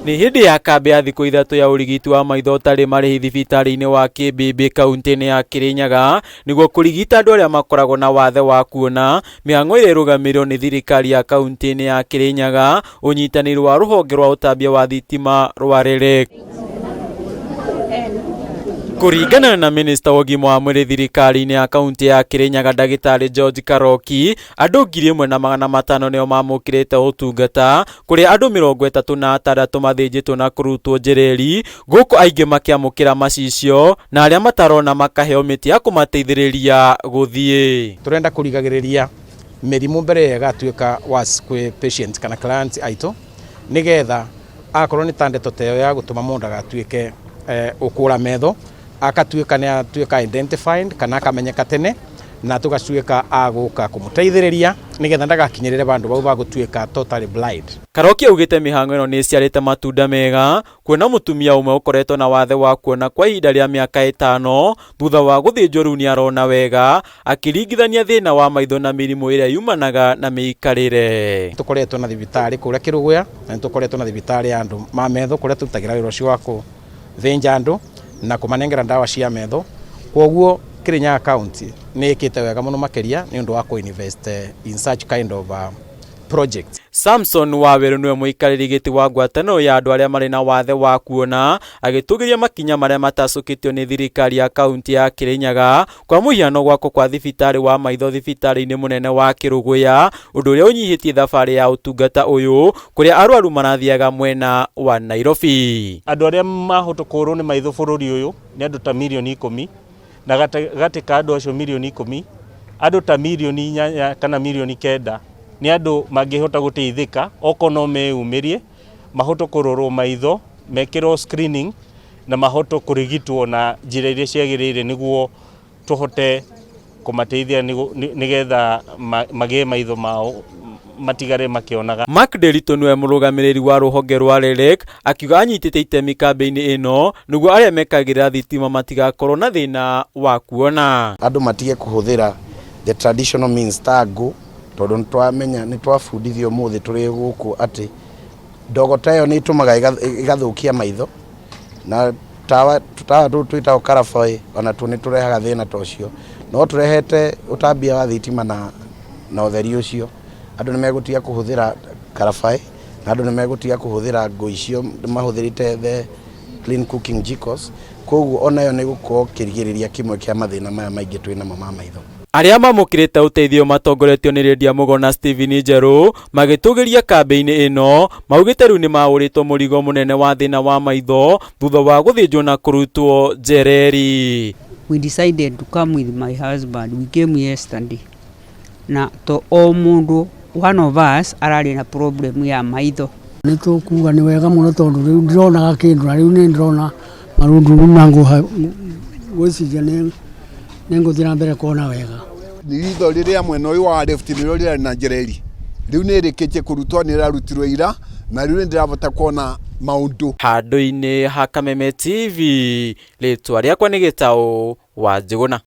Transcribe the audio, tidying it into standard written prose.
Ni hindi ya kambi ya thiku ithatu ya urigiti wa maitho tari marihi thibitari-ini wa Kĩmbĩmbĩ kaunti-ini ya Kirinyaga niguo kurigita andu aria makoragwo na wathe wa kuona. Mĩhang'o ĩrĩa ĩrũgamĩrĩirwo nĩ thirikari ya kaunti-ini ya Kirinyaga ũnyitanĩri wa rũhonge rwa ũtambia wa thitima rwa REREC. Kuringana na minista wa ũgima wa mwĩrĩ thirikari-inĩ ya kaunti ya Kirinyaga Ndagĩtarĩ George Karoki, andũ 1,500 nĩo mamũkĩrĩte ũtungata kũrĩ andũ 36 mathĩnjĩtwo na kũrutwo njĩreri, gũkũ aingĩ makĩamũkĩra macicio na arĩa matarona makaheo mĩtĩ ya kũmateithĩrĩria gũthiĩ. Turenda kurigagĩrĩria mĩrimũ mbere ĩgatuĩka was kwĩ patient kana client aitũ, nĩgetha akorwo nĩ ta ndeto ta ĩyo ya gũtũma mũndũ agatuĩke ũkũra metho akatuĩka nĩ atuĩka identified kana akamenyeka tene na tugatuĩka agũka kũmũteithĩrĩria nĩgetha ndagakinyĩrĩre bandũ bau bagũtuĩka totally blind. Karoki augĩte mĩhang'o ĩno nĩ ĩciarĩte matunda mega, kuona mũtumia ũmwe ũkoretwo na wathe wa kuona kwa ihinda rĩa mĩaka 5 thutha wa gũthĩnjwo rĩu nĩ arona wega, akĩringithania thĩna wa maitho na mĩrimũ ĩrĩa yumanaga na mĩikarĩre. Tũkoretwo na thibitarĩ kũrĩa Kĩrũgũya na tũkoretwo na thibitarĩ ya andũ ma metho kũrĩa tũrutagĩra wĩra ũcio wa kũthĩnja andũ na kumanengera ndawa cia metho. Koguo Kirinyaga County nĩ ĩkĩte wega mũno makĩria nĩ ũndũ wa ku-invest in such kind of project. Samson Waweru niwe mũikarĩri gĩtĩ wa ngwatanĩro ya andũ arĩa marĩ na wathe wa kuona, agĩtũgĩria makinya marĩa matacũkĩtio nĩ thirikari ya kaunti ya Kirinyaga, kwa mũhiano gwakwo kwa thibitarĩ wa maitho thibitarĩ-inĩ mũnene wa Kĩrũgũya, ũndũ ũrĩa ũnyihĩtie thabarĩ ya ũtungata ũyũ kũrĩa arwaru marathiaga mwena wa Nairobi. Andũ arĩa mahũtũkũrwo nĩ maitho bũrũri ũyũ nĩ andũ ta milioni 10 na gatagatĩ ka andũ acio milioni 10 andũ ta milioni 8 kana milioni 9 nĩ andũ mangĩhota gũteithĩka oko no meyumĩrie, mahoto kũrorwo maitho, mekĩrwo screening na mahoto kũrigitwo na njĩra iria ciagĩrĩire nĩguo tũhote kũmateithia nĩgetha magĩe maitho mao matigare makĩonaga. Mark Derito niwe mũrũgamĩrĩri wa rũhonge rwa REREC, akiuga anyitĩte itemi kambĩ-inĩ ĩno nĩguo arĩa mekagĩrĩra thitima matigakorwo na thĩna wa kuona. Andũ matige kũhũthĩra the traditional means ta ngũ, tondũ nĩtwamenya nĩtwabundithio mũthĩ tũrĩ gũkũ atĩ ndogo ta ĩyo nĩĩtũmaga ĩgathũkia maitho na tũtawa tũtũ twĩtagwo karabaĩ ona tuo nĩtũrehaga thĩna ta ũcio. No tũrehete ũtambia wa thitima na ũtheri ũcio, andũ nĩmegũtiga kũhũthĩra karabaĩ na andũ nĩmegũtiga kũhũthĩra ngũ icio mahũthĩrĩte the clean cooking jikos. Koguo onayo nĩgũkorwo kĩrigĩrĩria kĩmwe kĩa mathĩna maya maingĩ twĩnamo ma maitho. Arĩa mamũkĩrĩte ũteithio matongoretio nĩ Lydia Mugo na Stephen Njeru magĩtũgĩria kambĩ-inĩ ĩno, maugĩte rĩu nĩ maũrĩtwo mũrigo mũnene wa thĩna wa maitho thutha wa gũthĩnjwo na kũrutwo njereri. We decided to come with my husband. We came yesterday. Na to o mũndũ one of us ararĩ na problem ya maitho. Nĩ tũkuga nĩ wega mũno tondũ rĩu ndironaga kĩndũ na rĩu nĩ ndĩrona marundu na ngwĩciria nĩ ngũthiĩ na mbere kuona wega. Ritho rĩrĩa mwena ũyũ wa left nĩrĩo rĩarĩ na njereri, rĩu nĩ rĩkĩtie kũrutwo, nĩ rĩarutirwo ira na rĩu nĩndĩrahota kuona maũndũ. Handũ-inĩ ha Kameme TV, rĩtwa rĩakwa nĩ Gĩtaũ wa Njũgũna.